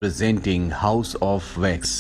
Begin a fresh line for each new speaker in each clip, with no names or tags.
Presenting house of wax.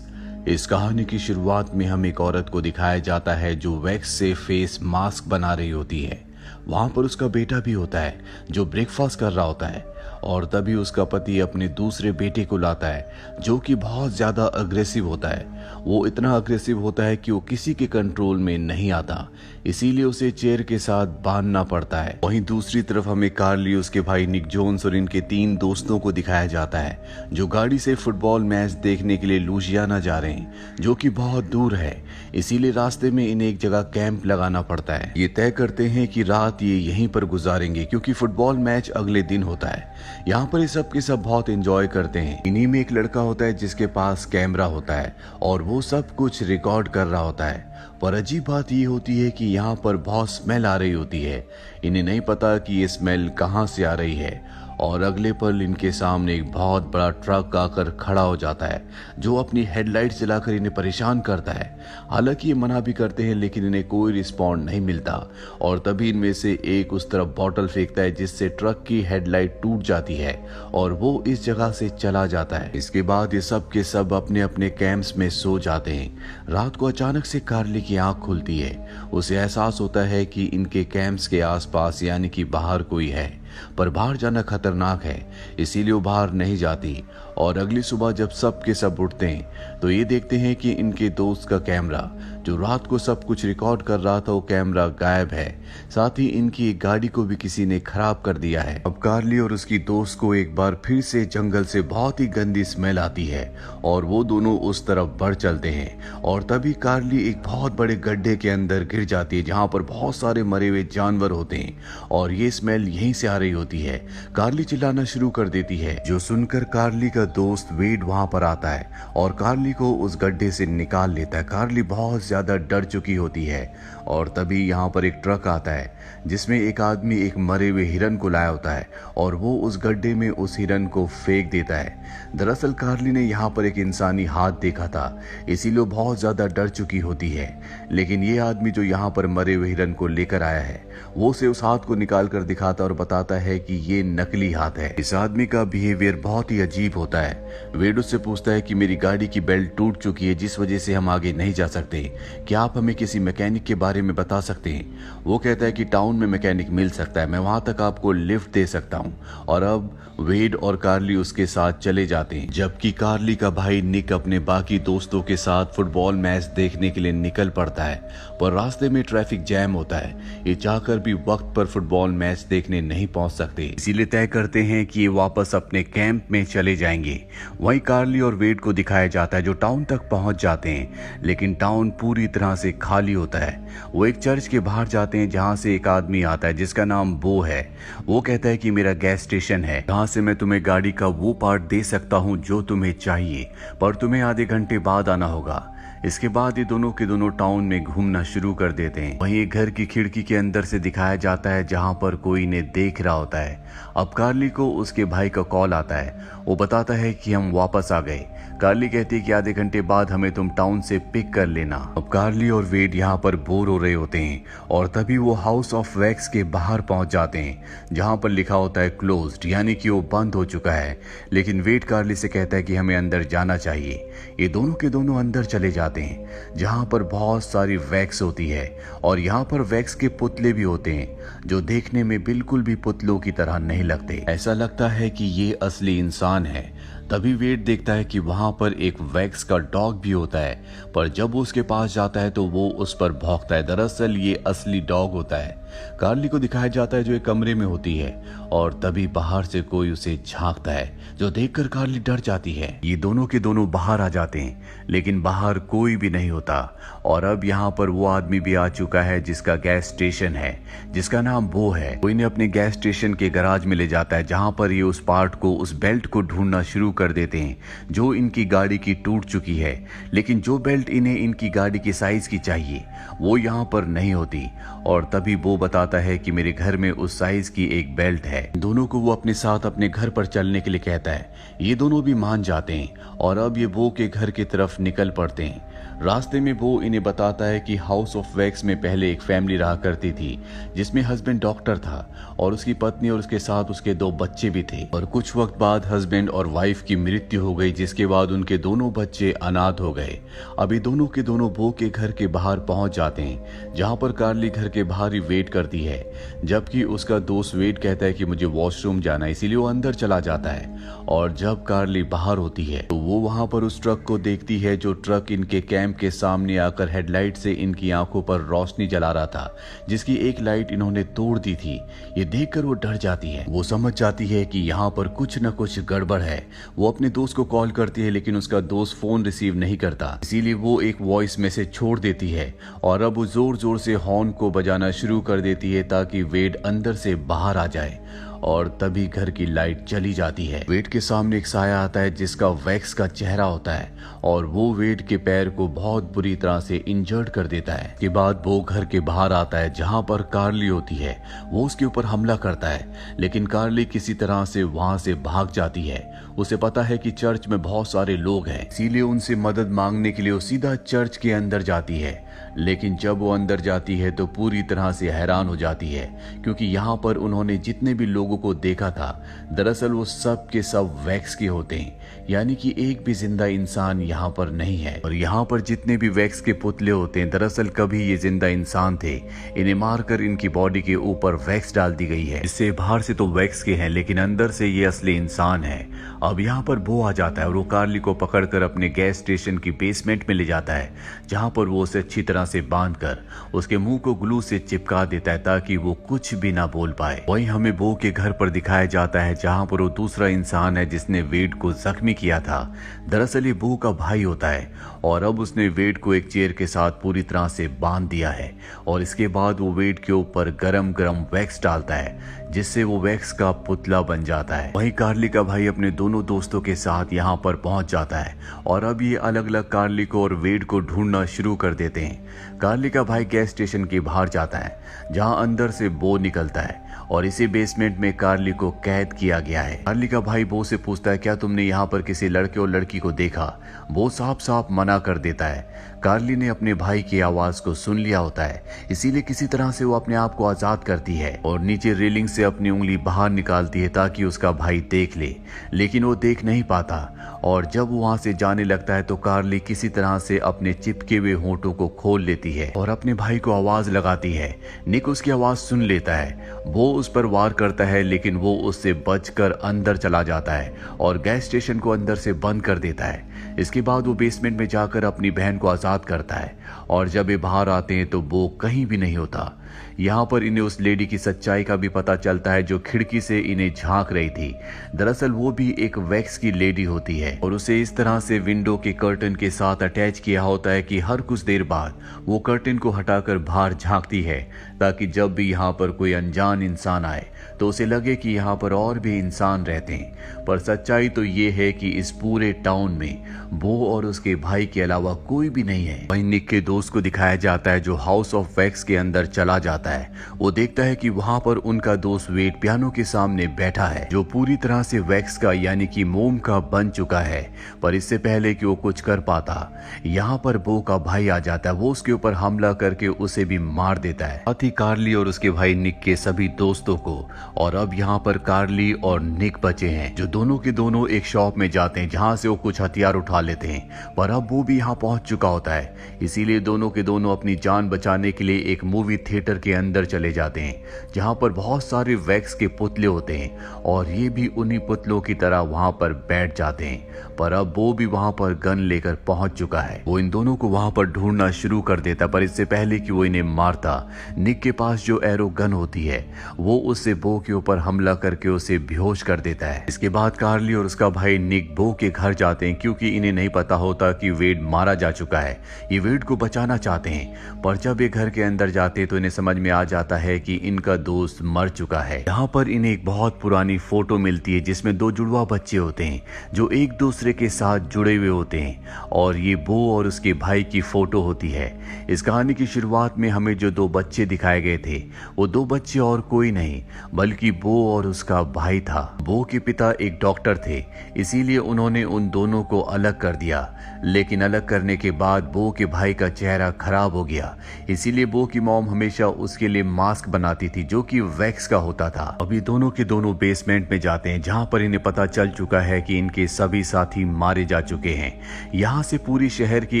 इस कहानी की शुरुआत में हम एक औरत को दिखाया जाता है जो वैक्स से फेस मास्क बना रही होती है। वहां पर उसका बेटा भी होता है जो ब्रेकफास्ट कर रहा होता है और तभी उसका पति अपने दूसरे बेटे को लाता है जो कि बहुत ज्यादा अग्रेसिव होता है। वो इतना अग्रेसिव होता है कि वो किसी के कंट्रोल में नहीं आता, इसीलिए उसे चेयर के साथ बांधना पड़ता है। वहीं दूसरी तरफ हमें कार्ली, उसके भाई निक जोन्स और इनके 3 दोस्तों को दिखाया जाता है जो गाड़ी से फुटबॉल मैच देखने के लिए लुजियाना जा रहे हैं जो कि बहुत दूर है। इसीलिए रास्ते में इन्हें एक जगह कैंप लगाना पड़ता है। ये तय करते हैं कि रात ये यहीं पर गुजारेंगे क्योंकि फुटबॉल मैच अगले दिन होता है। यहाँ पर ये सब के सब बहुत एंजॉय करते हैं। इन्हीं में एक लड़का होता है जिसके पास कैमरा होता है और वो सब कुछ रिकॉर्ड कर रहा होता है। पर अजीब बात ये होती है कि यहाँ पर बहुत स्मेल आ रही होती है। इन्हें नहीं पता कि ये स्मेल कहाँ से आ रही है और अगले पल इनके सामने एक बहुत बड़ा ट्रक आकर खड़ा हो जाता है जो अपनी हेडलाइट जलाकर इन्हें परेशान करता है। हालांकि ये मना भी करते हैं लेकिन इन्हें कोई रिस्पॉन्ड नहीं मिलता और तभी इनमें से एक उस तरफ बॉटल फेंकता है जिससे ट्रक की हेडलाइट टूट जाती है और वो इस जगह से चला जाता है। इसके बाद ये सब के सब अपने अपने कैंप्स में सो जाते हैं। रात को अचानक से कार्ली की आंख खुलती है। उसे एहसास होता है कि इनके कैंप्स के आसपास यानी कि बाहर कोई है, पर बाहर जाना खतरनाक है इसीलिए वो बाहर नहीं जाती। और अगली सुबह जब सब के सब उठते हैं तो ये देखते हैं कि इनके दोस्त का कैमरा जो रात को सब कुछ रिकॉर्ड कर रहा था वो कैमरा गायब है। साथ ही इनकी एक गाड़ी को भी किसी ने खराब कर दिया है। अब कार्ली और उसकी दोस्त को एक बार फिर से जंगल से बहुत ही गंदी स्मेल आती है और वो दोनों उस तरफ बढ़ चलते हैं और तभी कार्ली एक बहुत बड़े गड्ढे के अंदर गिर जाती है जहां पर बहुत सारे मरे हुए जानवर होते हैं और ये स्मेल यहीं से आ रही होती है। कार्ली चिल्लाना शुरू कर देती है जो सुनकर कार्ली का दोस्त वेड वहां पर आता है और कार्ली को उस गड्ढे से निकाल लेता है। कार्ली बहुत ज्यादा डर चुकी होती है और तभी यहाँ पर एक ट्रक आता है जिसमें एक आदमी एक मरे हुए हिरन को लाया होता है और वो उस गड्ढे में उस हिरन को फेंक देता है। दरअसल कार्ली ने यहाँ पर एक इंसानी हाथ देखा था इसीलिए वो बहुत ज्यादा डर चुकी होती है, लेकिन ये आदमी जो यहाँ पर मरे हुए हिरन को लेकर आया है वो उसे उस हाथ को निकाल कर दिखाता और बताता है कि ये नकली हाथ है। इस आदमी का बिहेवियर बहुत ही अजीब होता है। वेड उससे पूछता है कि मेरी गाड़ी की बेल्ट टूट चुकी है जिस वजह से हम आगे नहीं जा सकते, क्या आप हमें किसी मैकेनिक के बारे में बता सकते हैं? वो कहता है कि टाउन में मैकेनिक मिल सकता है, मैं वहां तक आपको लिफ्ट दे सकता हूं। और अब वेड और कार्ली उसके साथ चले जाते हैं जबकि कार्ली का भाई निक अपने बाकी दोस्तों के साथ फुटबॉल मैच देखने के लिए निकल पड़ता है। पर रास्ते में ट्रैफिक जैम होता है, ये चाहकर भी वक्त पर फुटबॉल मैच देखने नहीं पहुंच सकते, इसीलिए तय करते हैं कि ये वापस अपने कैंप में चले जाएंगे। वहीं कार्ली और वेड को दिखाया जाता है जो टाउन तक पहुंच जाते हैं लेकिन टाउन पूरी तरह से खाली होता है। वो एक चर्च के बाहर जाते हैं जहां से एक आदमी आता है जिसका नाम बो है। वो कहता है कि मेरा गैस स्टेशन है जहां से मैं तुम्हें गाड़ी का वो पार्ट दे सकता हूं जो तुम्हें चाहिए, पर तुम्हें आधे घंटे बाद आना होगा। इसके बाद ये दोनों के दोनों टाउन में घूमना शुरू कर देते हैं। वहीं एक घर की खिड़की के अंदर से दिखाया जाता है जहां पर कोई इन्हें देख रहा होता है। अब कार्ली को उसके भाई का कॉल आता है, वो बताता है कि हम वापस आ गए। कार्ली कहती है कि आधे घंटे बाद हमें तुम टाउन से पिक कर लेना। अब कार्ली और वेड यहाँ पर बोर हो रहे होते हैं और तभी वो हाउस ऑफ वैक्स के बाहर पहुंच जाते हैं जहां पर लिखा होता है क्लोज्ड, यानी कि वो बंद हो चुका है। लेकिन वेड कार्ली से कहता है कि हमें अंदर जाना चाहिए। ये दोनों के दोनों अंदर चले जाते हैं जहां पर बहुत सारी वैक्स होती है और यहाँ पर वैक्स के पुतले भी होते हैं जो देखने में बिल्कुल भी पुतलों की तरह नहीं लगते। ऐसा लगता है कि ये असली इंसान है। तभी वेड देखता है कि वहां पर एक वैक्स का डॉग भी होता है, पर जब वो उसके पास जाता है तो वो उस पर भौंकता है। दरअसल ये असली डॉग होता है। कार्ली को दिखाया जाता है जो एक कमरे में होती है और तभी बाहर से कोई उसे झांकता है जो देखकर कार्ली डर जाती है। ये दोनों के दोनों बाहर आ जाते हैं लेकिन बाहर कोई भी नहीं होता और अब यहाँ पर वो आदमी भी आ चुका है जिसका गैस स्टेशन है, जिसका नाम बो है। वो इन्हें अपने गैस स्टेशन के गैराज में ले जाता है जहाँ पर ये उस पार्ट को, उस बेल्ट को ढूंढना शुरू कर देते हैं जो इनकी गाड़ी की टूट चुकी है। लेकिन जो बेल्ट इन्हें इनकी गाड़ी के साइज की चाहिए वो यहाँ पर नहीं होती और तभी वो बताता है कि मेरे घर में उस साइज की एक बेल्ट है। दोनों को वो अपने साथ अपने घर पर चलने के लिए कहता है। ये दोनों भी मान जाते हैं और अब ये वो के घर की तरफ निकल पड़ते हैं। रास्ते में वो इन्हें बताता है कि हाउस ऑफ वैक्स में पहले एक फैमिली रहा करती थी जिसमें हस्बैंड डॉक्टर था और उसकी पत्नी और उसके साथ उसके 2 बच्चे भी थे। और कुछ वक्त बाद हस्बैंड और वाइफ की मृत्यु हो गई, जिसके बाद उनके दोनों बच्चे अनाथ हो गए। अभी दोनों के दोनों बो के घर के बाहर पहुंच जाते हैं, जहां पर कार्ली घर के बाहर ही वेट करती है, जबकि उसका दोस्त वेट कहता है कि मुझे वॉशरूम जाना है, इसीलिए वो अंदर चला जाता है। और जब कार्ली बाहर होती है तो वो वहां पर उस ट्रक को देखती है जो ट्रक इनके कैंप के सामने आकर हेडलाइट से इनकी आंखों पर रोशनी जला रहा था, जिसकी एक लाइट इन्होंने तोड़ दी थी। ये देखकर वो डर जाती है। वो समझ जाती है कि यहाँ पर कुछ न कुछ गड़बड़ है। वो अपने दोस्त को कॉल करती है, लेकिन उसका दोस्त फोन रिसीव नहीं करता, इसीलिए वो एक वॉइस मैसेज छोड़ देती है और अब वो जोर जोर से हॉर्न को बजाना शुरू कर देती है ताकि वेड अंदर से बाहर आ जाए। और तभी घर की लाइट चली जाती है। वेड के सामने एक साया आता है जिसका वैक्स का चेहरा होता है और वो वेड के पैर को बहुत बुरी तरह से इंजर्ड कर देता है। के बाद वो घर के बाहर आता है जहां पर कार्ली होती है। वो उसके ऊपर हमला करता है, लेकिन कार्ली किसी तरह से वहां से भाग जाती है। उसे पता है कि चर्च में बहुत सारे लोग हैं, इसीलिए उनसे मदद मांगने के लिए वो सीधा चर्च के अंदर जाती है। लेकिन जब वो अंदर जाती है तो पूरी तरह से हैरान हो जाती है, क्योंकि यहाँ पर उन्होंने जितने भी लोगों को देखा था दरअसल वो सब के सब वैक्स के होते हैं, यानी कि एक भी जिंदा इंसान यहाँ पर नहीं है। और यहाँ पर जितने भी वैक्स के पुतले होते हैं दरअसल कभी ये जिंदा इंसान थे। इन्हें मारकर इनकी बॉडी के ऊपर वैक्स डाल दी गई है। इससे बाहर से तो वैक्स के हैं, लेकिन अंदर से ये असली इंसान है। अब यहाँ पर वो आ जाता है और वो कार्ली को पकड़कर अपने गैस स्टेशन की बेसमेंट में ले जाता है, जहाँ पर वो उसे अच्छी तरह से बांधकर उसके मुंह को ग्लू से चिपका देता है ताकि वो कुछ भी ना बोल पाए। वहीं हमें बो के घर पर दिखाया जाता है जहाँ पर वो दूसरा इंसान है जिसने वेड को जख्मी किया था। दरअसल ये बो का भाई होता है और अब उसने वेड को एक चेयर के साथ पूरी तरह से बांध दिया है और इसके बाद वो वेड के ऊपर गरम गरम वैक्स डालता है, जिससे वो वैक्स का पुतला बन जाता है। वहीं कार्ली का भाई अपने दोनों दोस्तों के साथ यहाँ पर पहुंच जाता है और अब ये अलग अलग कार्ली को और वेड को ढूंढना शुरू कर देते हैं। कार्ली का भाई गैस स्टेशन के बाहर जाता है जहां अंदर से बो निकलता है और इसी बेसमेंट में कार्ली को कैद किया गया है। कार्ली का भाई बो से पूछता है, क्या तुमने यहाँ पर किसी लड़के और लड़की को देखा? बो साफ साफ मना कर देता है। कार्ली ने अपने भाई की आवाज को सुन लिया होता है, इसीलिए किसी तरह से वो अपने आप को आजाद करती है और नीचे रेलिंग से अपनी उंगली बाहर निकालती है ताकि उसका भाई देख ले, लेकिन वो देख नहीं पाता। और जब वो वहां से जाने लगता है तो कार्ली किसी तरह से अपने चिपके हुए होंठों को खोल लेती है और अपने भाई को आवाज लगाती है। निक उसकी आवाज सुन लेता है। वो उस पर वार करता है, लेकिन वो उससे बचकर अंदर चला जाता है और गैस स्टेशन को अंदर से बंद कर देता है। इसके बाद वो बेसमेंट में जाकर अपनी बहन को आजाद करता है और जब ये बाहर आते हैं तो वो कहीं भी नहीं होता। यहाँ पर इन्हें उस लेडी की सच्चाई का भी पता चलता है जो खिड़की से इन्हें झांक रही थी। दरअसल वो भी एक वैक्स की लेडी होती है और उसे इस तरह से विंडो के कर्टन के साथ अटैच किया होता है कि हर कुछ देर बाद वो कर्टन को हटाकर बाहर झांकती है, ताकि जब भी यहाँ पर कोई अनजान इंसान आए तो उसे लगे कि यहाँ पर और भी इंसान रहते हैं। पर सच्चाई तो ये है कि इस पूरे टाउन में वो और उसके भाई के अलावा कोई भी नहीं है। वहीं निक के दोस्त को दिखाया जाता है जो हाउस ऑफ वैक्स के अंदर चला जाता है। वो देखता है कि वहां पर उनका दोस्त वेड पियानो के सामने बैठा है जो पूरी तरह से वैक्स का यानी कि मोम का बन चुका है। पर इससे पहले कि वो कुछ कर पाता, यहाँ पर बो का भाई आ जाता है। वो उसके ऊपर हमला करके उसे भी मार देता है, साथ ही कार्ली और उसके भाई निक के सभी दोस्तों को। और अब यहाँ पर कार्ली और निक बचे हैं जो दोनों के दोनों एक शॉप में जाते हैं जहाँ से वो कुछ हथियार उठा लेते हैं। पर अब वो भी यहाँ पहुंच चुका होता है, इसीलिए दोनों के दोनों अपनी जान बचाने के लिए एक मूवी थिएटर के अंदर चले जाते हैं जहां पर बहुत सारे वैक्स के पुतले होते हैं और ये भी उन्हीं पुतलों की तरह वहां पर बैठ जाते हैं। पर अब वो भी वहां पर गन लेकर पहुंच चुका है। वो इन दोनों को वहां पर ढूंढना शुरू कर देता, पर इससे पहले कि वो इन्हें मारता, निक के पास जो एरो गन होती है वो उससे बो के ऊपर हमला करके उसे बेहोश कर देता है। इसके बाद कार्ली और उसका भाई निक बो के घर जाते हैं क्योंकि इन्हें नहीं पता होता कि वेड मारा जा चुका है। ये वेड को बचाना चाहते हैं, पर जब ये घर के अंदर जाते तो इन्हें समझ में आ जाता है कि इनका दोस्त मर चुका है। यहाँ पर इन्हें एक बहुत पुरानी फोटो मिलती है जिसमें दो जुड़वा बच्चे होते हैं जो एक दूसरे के साथ जुड़े हुए होते हैं और ये बो और उसके भाई की फोटो होती है। इस कहानी की शुरुआत में हमें जो दो बच्चे दिखाए गए थे वो दो बच्चे और कोई नहीं बल्कि बो और उसका भाई था। बो के पिता एक डॉक्टर थे, इसीलिए उन्होंने उन दोनों को अलग कर दिया, लेकिन अलग करने के बाद बो के भाई का चेहरा खराब हो गया। इसीलिए बो की मॉम हमेशा उसके लिए मास्क बनाती थी जो कि वैक्स का होता था। अभी दोनों के दोनों बेसमेंट में जाते हैं जहां पर इन्हें पता चल चुका है कि इनके सभी साथी मारे जा चुके हैं। यहाँ से पूरी शहर की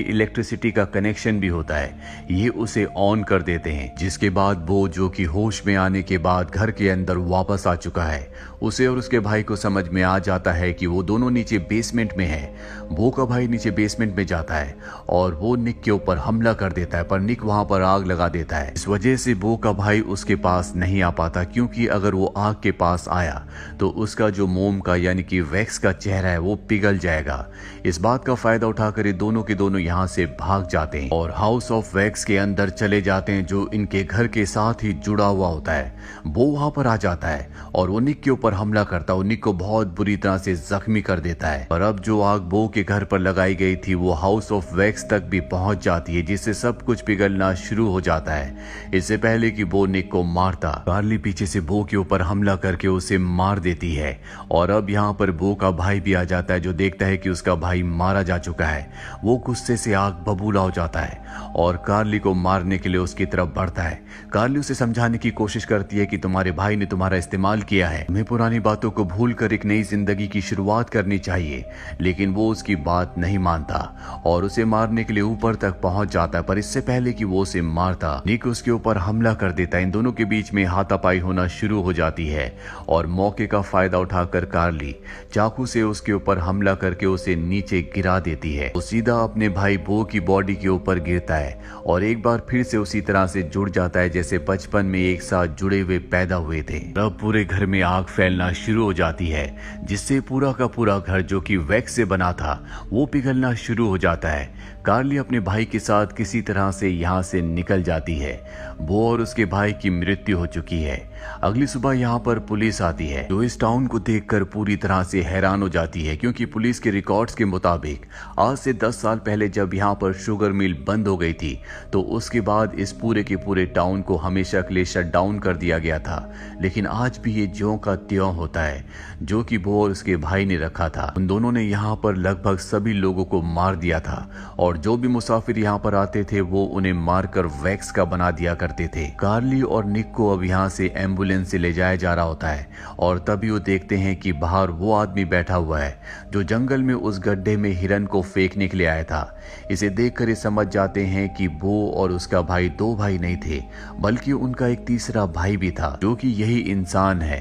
इलेक्ट्रिसिटी का कनेक्शन भी होता है, ये उसे ऑन कर देते हैं। जिसके बाद बो, जो कि होश में आने के बाद घर के अंदर वापस आ चुका है, उसे और उसके भाई को समझ में आ जाता है कि वो दोनों नीचे बेसमेंट में है। बो का भाई नीचे बेसमेंट में जाता है और वो निक के ऊपर हमला कर देता है, पर निक वहां पर आग लगा देता है। इस वजह से बो का भाई उसके पास नहीं आ पाता, क्योंकि अगर वो आग के पास आया तो उसका जो मोम का यानी कि वैक्स का चेहरा है वो पिघल जाएगा। इस बात का फायदा उठाकर ये दोनों के दोनों यहाँ से भाग जाते हैं और हाउस ऑफ वैक्स के अंदर चले जाते हैं जो इनके घर के साथ ही जुड़ा हुआ होता है। बो वहां पर आ जाता है और वो निक के ऊपर हमला करता है, वो निक को बहुत बुरी तरह से जख्मी कर देता है। और अब जो आग बो के घर पर लगाई गई थी वो हाउस ऑफ वैक्स तक भी पहुंच जाती है, जिससे सब कुछ पिघलना शुरू हो जाता है। इससे पहले कि बो निक को मारता, कार्ली पीछे से बो के ऊपर हमला करके उसे मार देती है। और अब यहाँ पर बो का भाई भी आ जाता है जो देखता है कि उसका भाई मारा जा चुका है। वो गुस्से से आग बबूला हो जाता है और कार्ली को मारने के लिए उसकी तरफ बढ़ता है। कार्ली उसे समझाने की कोशिश करती है कि तुम्हारे भाई ने तुम्हारा इस्तेमाल किया है, तुम्हें पुरानी बातों को भूलकर एक नई जिंदगी की शुरुआत करनी चाहिए, लेकिन वो उसकी बात नहीं मानता और उसे मारने के लिए ऊपर तक पहुंच जाता है। पर इससे पहले कि वो उसे मारता, निक उसके ऊपर हमला कर देता है। इन दोनों के बीच में हाथापाई होना शुरू हो जाती है और मौके का फायदा उठाकर कार्ली चाकू से उसके ऊपर हमला करके उसे नीचे गिरा देती है। वो सीधा अपने भाई बो की बॉडी के ऊपर गिरता है और एक बार फिर से उसी तरह से जुड़ जाता है जैसे बचपन में एक साथ जुड़े हुए पैदा हुए थे। अब पूरे घर में आग फैलना शुरू हो जाती है, जिससे पूरा का पूरा घर जो कि वैक्स से बना था वो पिघलना शुरू हो जाता है। कार्ली अपने भाई के साथ किसी तरह से यहाँ से निकल जाती है। बो और उसके भाई की मृत्यु हो चुकी है। अगली सुबह यहाँ पर पुलिस आती है जो इस टाउन को देखकर पूरी तरह से हैरान हो जाती है, क्योंकि पुलिस के रिकॉर्ड्स के मुताबिक आज से 10 साल पहले जब यहाँ पर शुगर मिल बंद हो गई थी तो उसके बाद इस पूरे के पूरे टाउन को हमेशा के लिए शट डाउन कर दिया गया था। लेकिन आज भी ये ज्यों का त्यों होता है जो कि बो और उसके भाई ने रखा था। उन दोनों ने यहाँ पर लगभग सभी लोगों को मार दिया था और जो भी मुसाफिर यहाँ पर आते थे वो उन्हें मारकर वैक्स का बना दिया करते थे। कार्ली और निक को अब यहाँ से एम्बुलेंस से ले जाया जा रहा होता है और तभी वो देखते हैं कि बाहर वो आदमी बैठा हुआ है जो जंगल में उस गड्ढे में हिरन को फेंकने के लिए आया था। इसे देखकर ये समझ जाते हैं कि बो और उसका भाई दो भाई नहीं थे बल्कि उनका एक तीसरा भाई भी था जो कि यही इंसान है